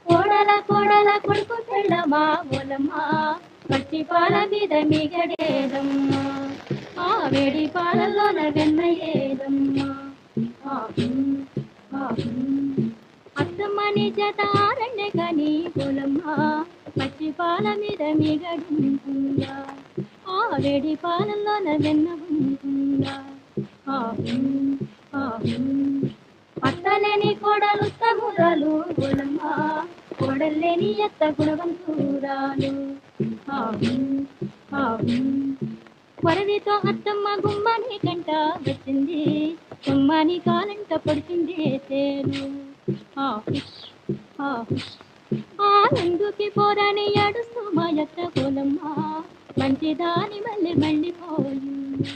కోడల కోడల కొడుకు పెళ్ళమా ఓలమ్మ పచ్చి పాల మీద మిగడేదమ్మా ఆ వేడి పాలలోన వెన్న ఏదమ్మా అత్తమ్మని చేత ఆరణ్య కని ఓలమ్మ పచ్చి పాల మీద మిగడుంటుందా ఆ వేడి పాలలోన వెన్న ఉంటుందా అత్తలేని కోడలు తగురాలు ఓలమ్మ కోడల్లేని ఎత్త గుణవంతురాలు వరదితో అత్తమ్మ గుమ్మని కంట వచ్చింది గుమ్మని కాలంట పడుతుంది తేరు ఎందుకి పోరని అడుస్తూ మా ఎత్త కోలమ్మ మంచిదాని మళ్ళీ మళ్ళీ పోయింది